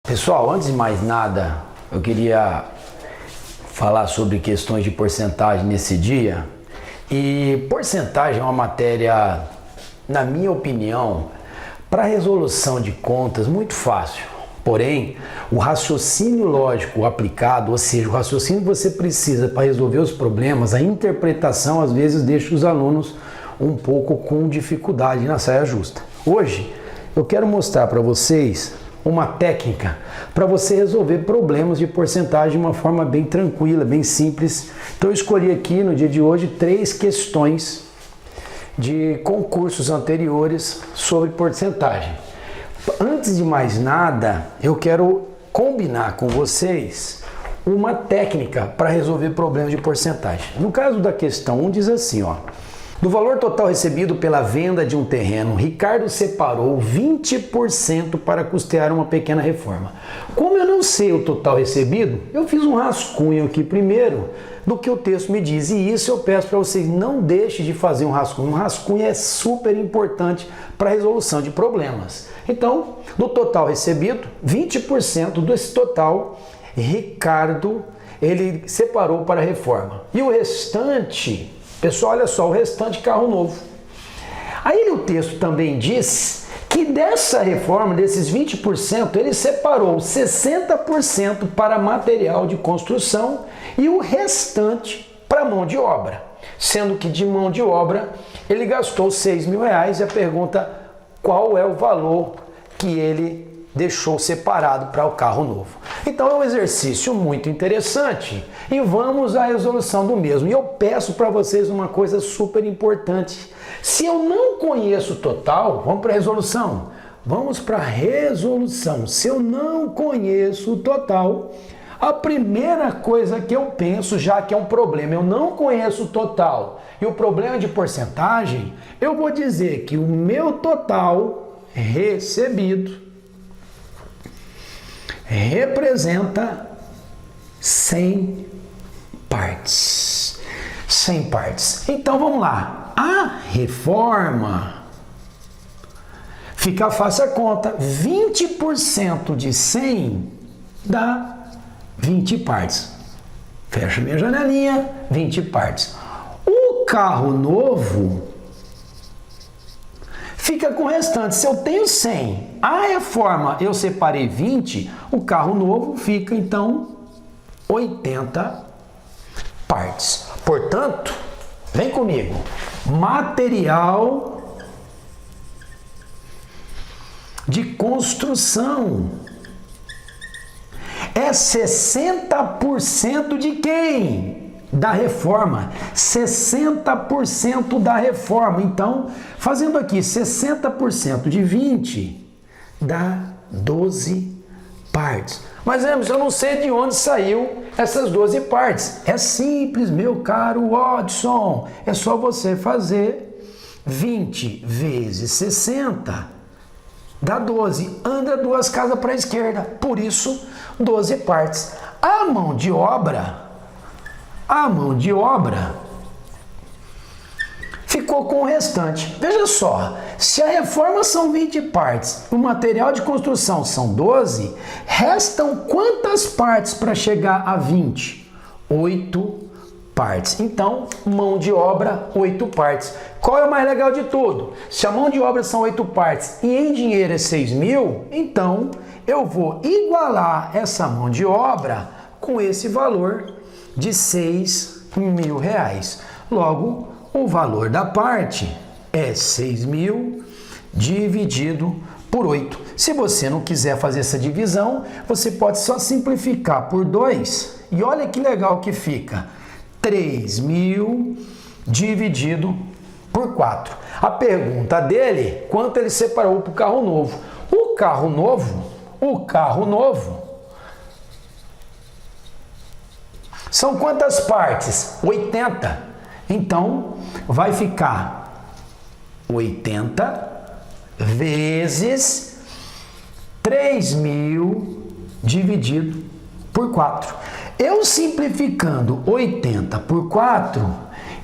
Pessoal, antes de mais nada, eu queria falar sobre questões de porcentagem nesse dia. E porcentagem é uma matéria, na minha opinião, para resolução de contas muito fácil. Porém, o raciocínio lógico aplicado, ou seja, o raciocínio que você precisa para resolver os problemas, a interpretação às vezes deixa os alunos um pouco com dificuldade na saia justa. Hoje, eu quero mostrar para vocês uma técnica para você resolver problemas de porcentagem de uma forma bem tranquila, bem simples. Então eu escolhi aqui no dia de hoje 3 questões de concursos anteriores sobre porcentagem. Antes de mais nada, eu quero combinar com vocês uma técnica para resolver problemas de porcentagem. No caso da questão 1 diz assim, ó: do valor total recebido pela venda de um terreno, Ricardo separou 20% para custear uma pequena reforma. Como eu não sei o total recebido, eu fiz um rascunho aqui primeiro do que o texto me diz. E isso eu peço para vocês, não deixem de fazer um rascunho. Um rascunho é super importante para a resolução de problemas. Então, do total recebido, 20% desse total, Ricardo, ele separou para a reforma. E o restante... Pessoal, olha só, o restante carro novo. Aí o texto também diz que dessa reforma, desses 20%, ele separou 60% para material de construção e o restante para mão de obra. Sendo que de mão de obra ele gastou R$6.000 e a pergunta qual é o valor que ele deixou separado para o carro novo. Então é um exercício muito interessante e vamos à resolução do mesmo. E eu peço para vocês uma coisa super importante. Se eu não conheço o total, vamos para a resolução. Vamos para a resolução. Se eu não conheço o total, a primeira coisa que eu penso, já que é um problema, eu não conheço o total e o problema de porcentagem, eu vou dizer que o meu total recebido representa 100 partes. 100 partes. Então vamos lá. A reforma, fica fácil a conta. 20% de 100 dá 20 partes. Fecha minha janelinha, 20 partes. O carro novo fica com o restante. Se eu tenho 100, a reforma eu separei 20, o carro novo fica então 80 partes. Portanto, vem comigo, material de construção é 60% de quem? Da reforma, 60% da reforma. Então, fazendo aqui 60% de 20 dá 12 partes. Mas Emerson, eu não sei de onde saiu essas 12 partes. É simples, meu caro Watson. É só você fazer 20 vezes 60 dá 12. Anda 2 casas para a esquerda. Por isso, 12 partes. A mão de obra ficou com o restante. Veja só, se a reforma são 20 partes, o material de construção são 12, restam quantas partes para chegar a 20? 8 partes. Então, mão de obra, 8 partes. Qual é o mais legal de tudo? Se a mão de obra são 8 partes e em dinheiro é 6.000, então eu vou igualar essa mão de obra com esse valor de R$6.000. Logo, o valor da parte é 6.000 dividido por 8. Se você não quiser fazer essa divisão, você pode só simplificar por 2. E olha que legal que fica. 3.000 dividido por 4. A pergunta dele, quanto ele separou para o carro novo? O carro novo são quantas partes? 80. Então, vai ficar 80 vezes 3.000 dividido por 4. Eu simplificando 80 por 4,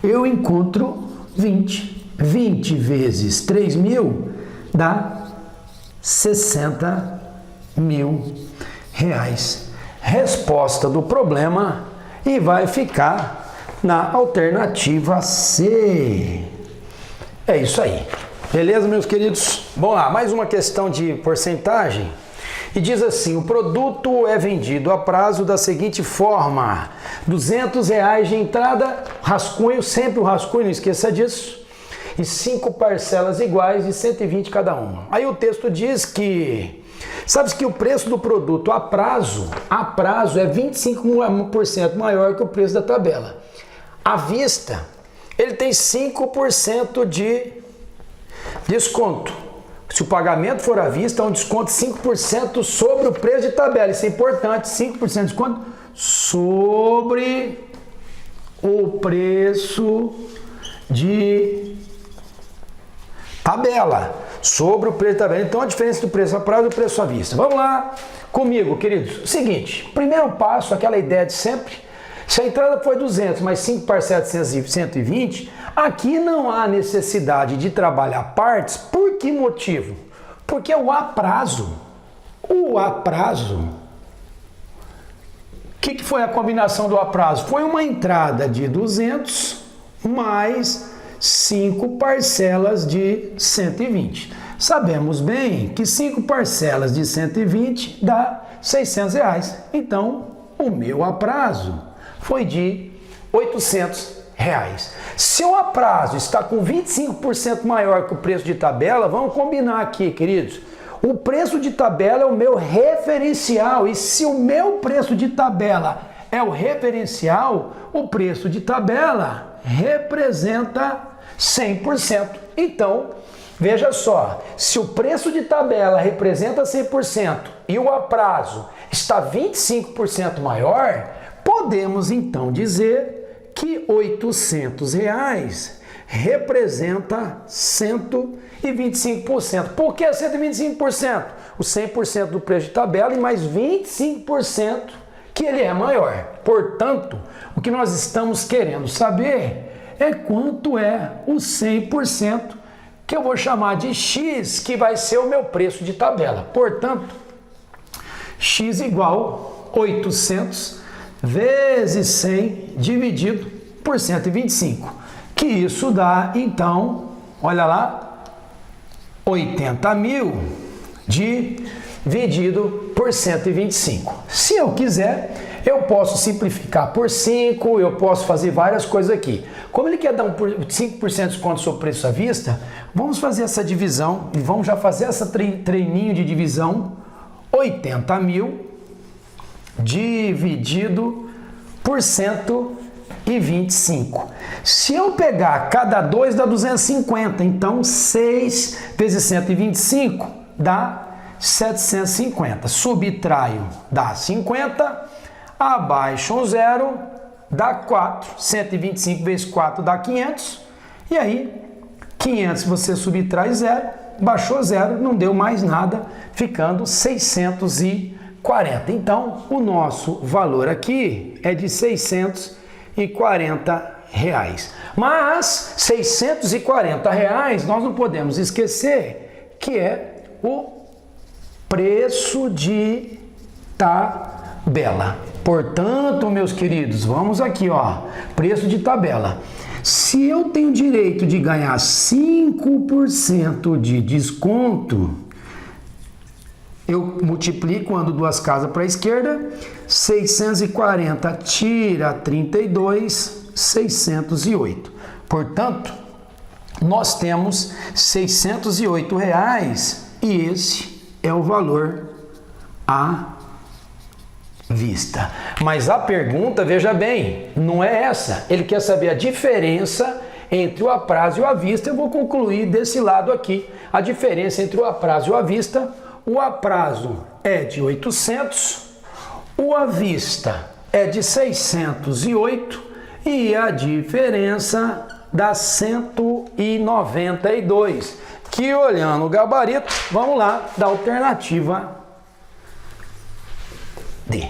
eu encontro 20. 20 vezes 3.000 dá 60.000 Resposta do problema e vai ficar na alternativa C. É isso aí. Beleza, meus queridos? Vamos lá, mais uma questão de porcentagem. E diz assim, o produto é vendido a prazo da seguinte forma: R$200 de entrada, rascunho, sempre o rascunho, não esqueça disso, e 5 parcelas iguais de 120 cada uma. Aí o texto diz que, sabe que o preço do produto a prazo é 25% maior que o preço da tabela. À vista, ele tem 5% de desconto. Se o pagamento for à vista, é um desconto de 5% sobre o preço de tabela. Isso é importante, 5% de desconto sobre o preço de tabela. Sobre o preço de tabela. Então, a diferença do preço a prazo e do preço à vista. Vamos lá comigo, queridos. Seguinte, primeiro passo, aquela ideia de sempre. Se a entrada foi 200, mais 5 parcelas de 120, aqui não há necessidade de trabalhar partes. Por que motivo? Porque o a prazo, o que foi a combinação do a prazo? Foi uma entrada de 200 mais 5 parcelas de 120. Sabemos bem que 5 parcelas de 120 dá R$600. Então, o meu a prazo foi de R$800. Se o a prazo está com 25% maior que o preço de tabela, vamos combinar aqui, queridos. O preço de tabela é o meu referencial, e se o meu preço de tabela é o referencial, o preço de tabela representa 100%. Então, veja só, se o preço de tabela representa 100% e o a prazo está 25% maior, podemos então dizer que R$800 representa 125%. Por que 125%? O 100% do preço de tabela e mais 25% que ele é maior. Portanto, o que nós estamos querendo saber é quanto é o 100% que eu vou chamar de X, que vai ser o meu preço de tabela. Portanto, X igual 800 vezes 100 dividido por 125, que isso dá, então, olha lá, 80.000 dividido por 125. Se eu quiser, eu posso simplificar por 5, eu posso fazer várias coisas aqui. Como ele quer dar 5% de desconto sobre o preço à vista, vamos fazer essa divisão e vamos já fazer essa treininho de divisão. 80.000 dividido por 125. Se eu pegar cada 2 dá 250, então 6 vezes 125 dá 750. Subtraio dá 50, abaixo um zero, dá 4. 125 vezes 4 dá 500. E aí, 500 você subtrai zero, baixou zero, não deu mais nada, ficando 640. Então, o nosso valor aqui é de R$640. Mas R$640 nós não podemos esquecer que é o preço de tabela. Portanto, meus queridos, vamos aqui, ó, preço de tabela. Se eu tenho direito de ganhar 5% de desconto, eu multiplico, ando duas casas para a esquerda, 640 tira 32, 608. Portanto, nós temos R$608 e esse é o valor à vista. Mas a pergunta, veja bem, não é essa. Ele quer saber a diferença entre o a prazo e o à vista. Eu vou concluir desse lado aqui. A diferença entre o a prazo e o à vista. O a prazo é de 800, o à vista é de 608 e a diferença dá 192. Que olhando o gabarito, vamos lá, da alternativa D.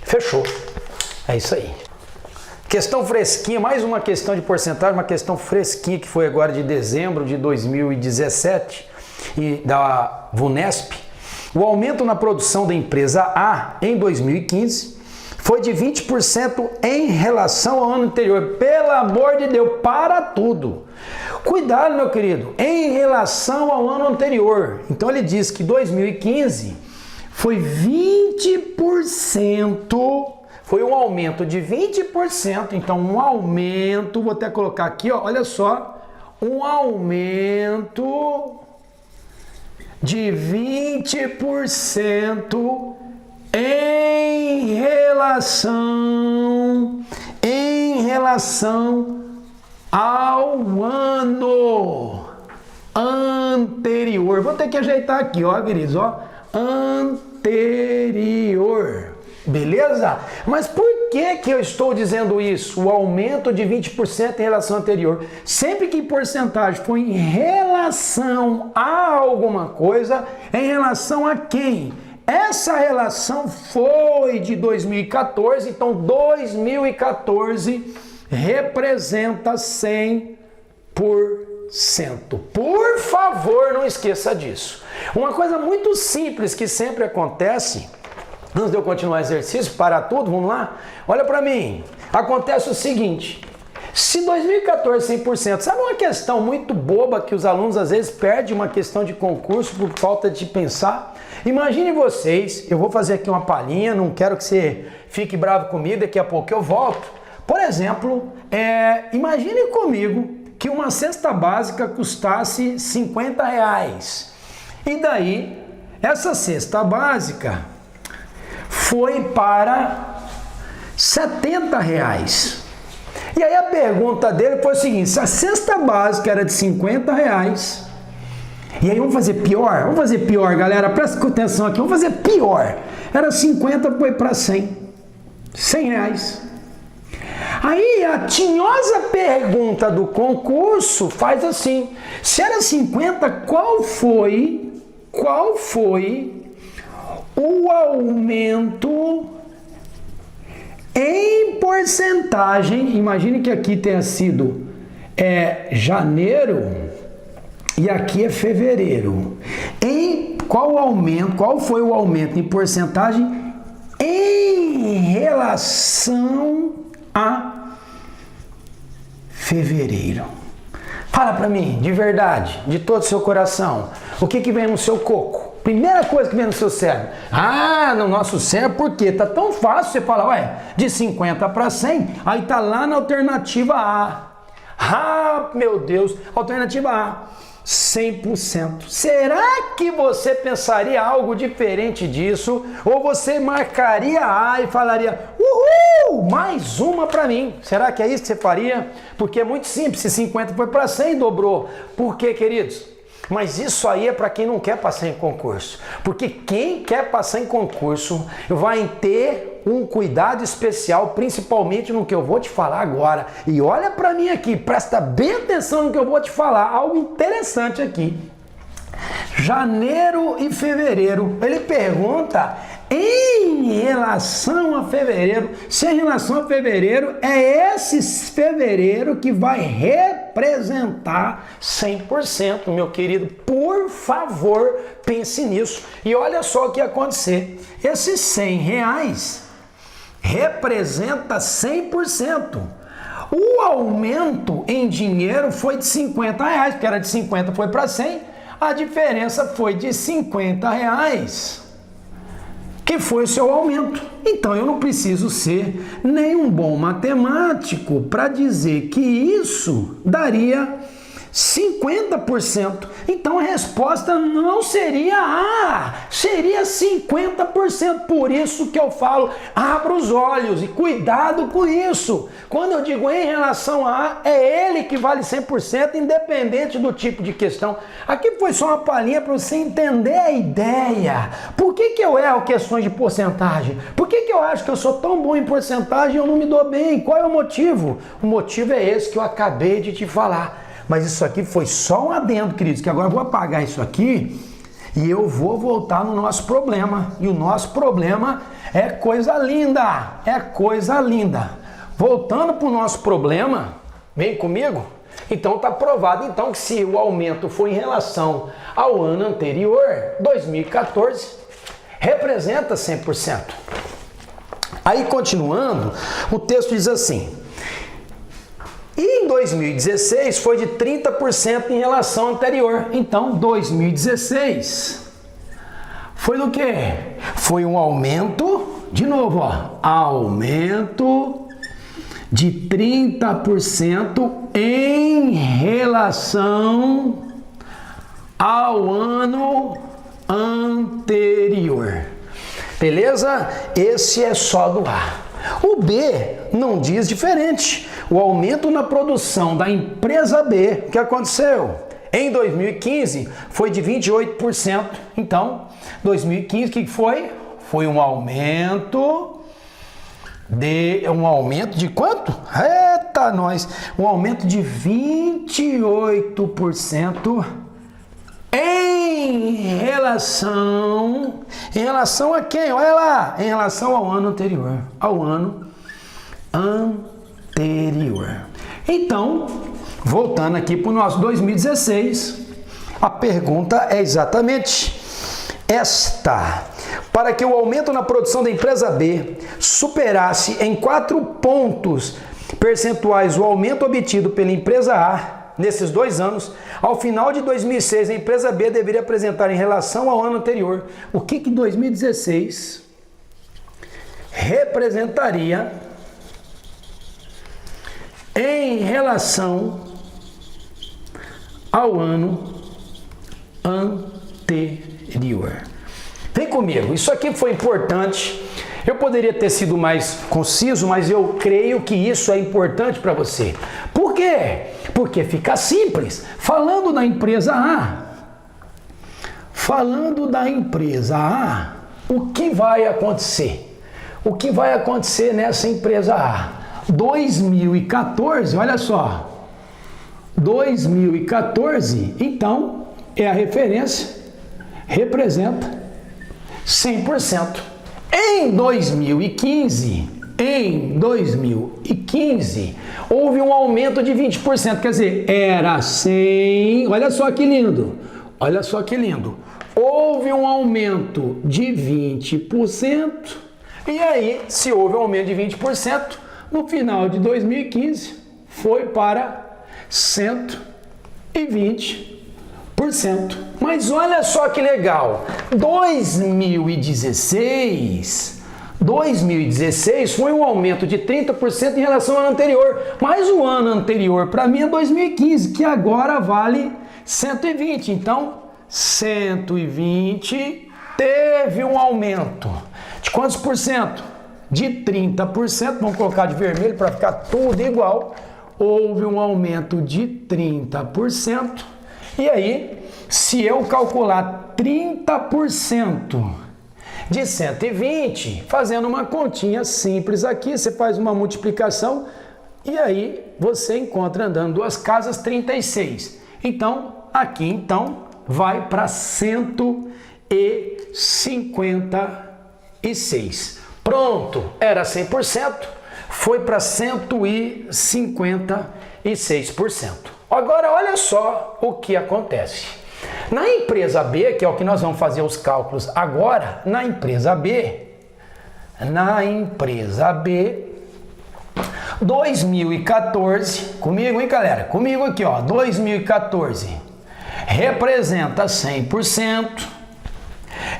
Fechou. É isso aí. Questão fresquinha, mais uma questão de porcentagem, uma questão fresquinha que foi agora de dezembro de 2017 e da VUNESP. O aumento na produção da empresa A em 2015 foi de 20% em relação ao ano anterior. Pelo amor de Deus, para tudo. Cuidado, meu querido, em relação ao ano anterior. Então ele diz que 2015 foi 20%, foi um aumento de 20%. Então um aumento, vou até colocar aqui, ó, olha só, um aumento de 20% em relação ao ano anterior. Vou ter que ajeitar aqui, ó, queridos, ó, anterior. Beleza? Mas por que eu estou dizendo isso? O aumento de 20% em relação ao anterior. Sempre que porcentagem for em relação a alguma coisa, em relação a quem? Essa relação foi de 2014, então 2014 representa 100%. Por favor, não esqueça disso. Uma coisa muito simples que sempre acontece, antes de eu continuar o exercício, parar tudo, vamos lá? Olha para mim, acontece o seguinte, se 2014 100%, sabe uma questão muito boba que os alunos às vezes perdem uma questão de concurso por falta de pensar? Imagine vocês, eu vou fazer aqui uma palhinha, não quero que você fique bravo comigo, daqui a pouco eu volto. Por exemplo, imagine comigo que uma cesta básica custasse R$50. E daí, essa cesta básica foi para R$70. E aí a pergunta dele foi o seguinte, se a cesta básica era de R$50, e aí vamos fazer pior, galera, presta atenção aqui, vamos fazer pior, era 50, foi para 100 R$100. Aí a tinhosa pergunta do concurso faz assim, se era 50, qual foi o aumento em porcentagem? Imagine que aqui tenha sido janeiro e aqui é fevereiro. Qual foi o aumento em porcentagem em relação a fevereiro? Fala pra mim, de verdade, de todo o seu coração, o que vem no seu coco? Primeira coisa que vem no seu cérebro. Ah, no nosso cérebro, por quê? Tá tão fácil você falar, ué, de 50 para 100, aí tá lá na alternativa A. Ah, meu Deus, alternativa A, 100%. Será que você pensaria algo diferente disso? Ou você marcaria A e falaria, uhul, mais uma para mim? Será que é isso que você faria? Porque é muito simples, se 50 foi para 100, dobrou. Por quê, queridos? Mas isso aí é para quem não quer passar em concurso. Porque quem quer passar em concurso vai ter um cuidado especial, principalmente no que eu vou te falar agora. E olha para mim aqui, presta bem atenção no que eu vou te falar. Algo interessante aqui. Janeiro e fevereiro. Ele pergunta em relação a fevereiro. Se em relação a fevereiro, é esse fevereiro que vai representar 100%, meu querido. Por favor, pense nisso. E olha só o que ia acontecer. Esses R$100 representa 100%. O aumento em dinheiro foi de R$50, porque era de 50, foi para 100. A diferença foi de R$50, que foi o seu aumento. Então eu não preciso ser nem um bom matemático para dizer que isso daria 50%. Então a resposta não seria A, seria 50%. Por isso que eu falo, abra os olhos e cuidado com isso. Quando eu digo em relação a A, é ele que vale 100%, independente do tipo de questão. Aqui foi só uma palhinha para você entender a ideia. Por que eu erro questões de porcentagem? Por que eu acho que eu sou tão bom em porcentagem e eu não me dou bem? Qual é o motivo? O motivo é esse que eu acabei de te falar. Mas isso aqui foi só um adendo, queridos, que agora eu vou apagar isso aqui e eu vou voltar no nosso problema. E o nosso problema é coisa linda, é coisa linda. Voltando para o nosso problema, vem comigo, Então está provado então que se o aumento foi em relação ao ano anterior, 2014, representa 100%. Aí continuando, o texto diz assim: e em 2016 foi de 30% em relação ao anterior. Então 2016 foi do quê? Foi um aumento, de novo, ó, aumento de 30% em relação ao ano anterior. Beleza? Esse é só do A. O B não diz diferente. O aumento na produção da empresa B, o que aconteceu? Em 2015 foi de 28%. Então, 2015 o que foi? Foi um aumento de quanto? Eita, nós! Um aumento de 28% em relação a quem? Olha lá, em relação ao ano anterior. Ao ano anterior. Então, voltando aqui para o nosso 2016, a pergunta é exatamente esta: para que o aumento na produção da empresa B superasse em 4 pontos percentuais o aumento obtido pela empresa A nesses 2 anos, ao final de 2006 a empresa B deveria apresentar em relação ao ano anterior o que 2016 representaria em relação ao ano anterior. Vem comigo, isso aqui foi importante. Eu poderia ter sido mais conciso, mas eu creio que isso é importante para você. Por quê? Porque fica simples. Falando da empresa A, o que vai acontecer? O que vai acontecer nessa empresa A? 2014, olha só. 2014, então, é a referência, representa 100%. Em 2015, houve um aumento de 20%, quer dizer, era 100, olha só que lindo, houve um aumento de 20%, e aí, se houve um aumento de 20%, no final de 2015, foi para 120%. Mas olha só que legal, 2016 foi um aumento de 30% em relação ao ano anterior, mas o ano anterior para mim é 2015, que agora vale 120, então 120 teve um aumento de quantos por cento? De 30%, vamos colocar de vermelho para ficar tudo igual, houve um aumento de 30%, e aí, se eu calcular 30% de 120, fazendo uma continha simples aqui, você faz uma multiplicação e aí você encontra andando 2 casas 36. Então, aqui vai para 156. Pronto, era 100%, foi para 156%. Agora, olha só o que acontece. Na empresa B, que é o que nós vamos fazer os cálculos agora, na empresa B, 2014, comigo, hein, galera? Comigo aqui, ó, 2014 representa 100%.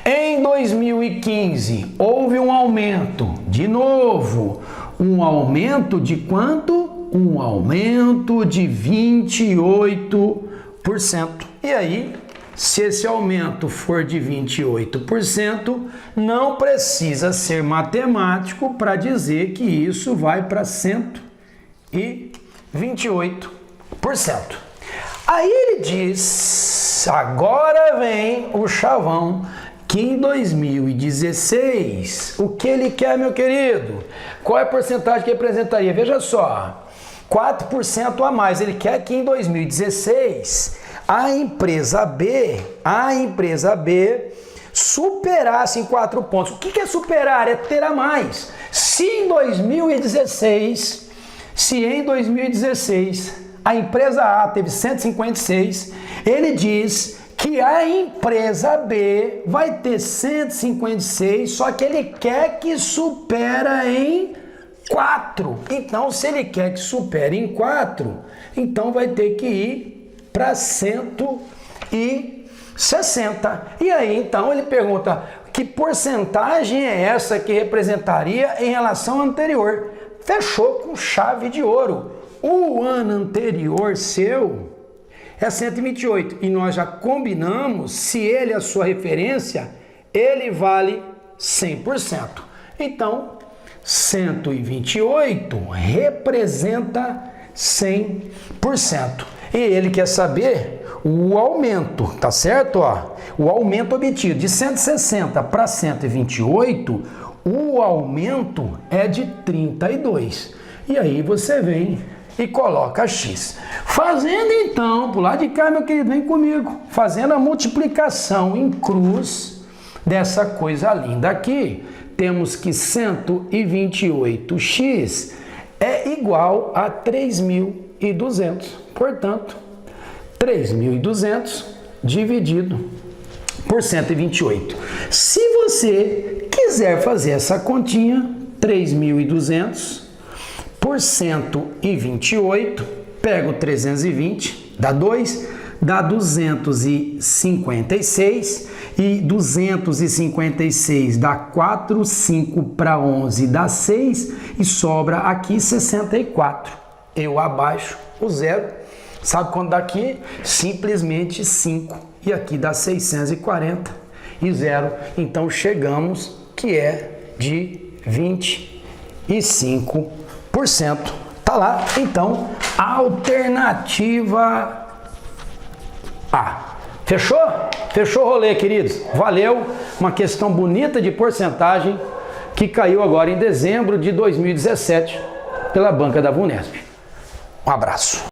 Em 2015, houve um aumento, de novo, um aumento de quanto? Um aumento de 28%. E aí, se esse aumento for de 28%, não precisa ser matemático para dizer que isso vai para 128%. Aí ele diz, agora vem o chavão, que em 2016, o que ele quer, meu querido? Qual é a porcentagem que representaria? Veja só, 4% a mais. Ele quer que em 2016 a empresa B superasse em 4 pontos. O que é superar? É ter a mais. Se em 2016 a empresa A teve 156, ele diz que a empresa B vai ter 156, só que ele quer que supera em 4. Então, se ele quer que supere em 4, então vai ter que ir para 160. E aí, então, ele pergunta, que porcentagem é essa que representaria em relação ao anterior? Fechou com chave de ouro. O ano anterior seu é 128 e nós já combinamos, se ele é a sua referência, ele vale 100%. Então, 128 representa 100%. E ele quer saber o aumento, tá certo? Ó, o aumento obtido de 160 para 128, o aumento é de 32. E aí você vem e coloca X. Fazendo então, pro lado de cá, meu querido, vem comigo, fazendo a multiplicação em cruz dessa coisa linda aqui, temos que 128x é igual a 3.200. Portanto, 3.200 dividido por 128. Se você quiser fazer essa continha, 3.200 por 128, pega o 320, dá 2, dá 256, e 256 dá 4, 5 para 11 dá 6, e sobra aqui 64. Eu abaixo o zero, sabe quando dá aqui? Simplesmente 5, e aqui dá 640 e zero, então chegamos que é de 25%. Tá lá, então, alternativa A. Fechou? Fechou o rolê, queridos? Valeu! Uma questão bonita de porcentagem que caiu agora em dezembro de 2017 pela banca da VUNESP. Um abraço.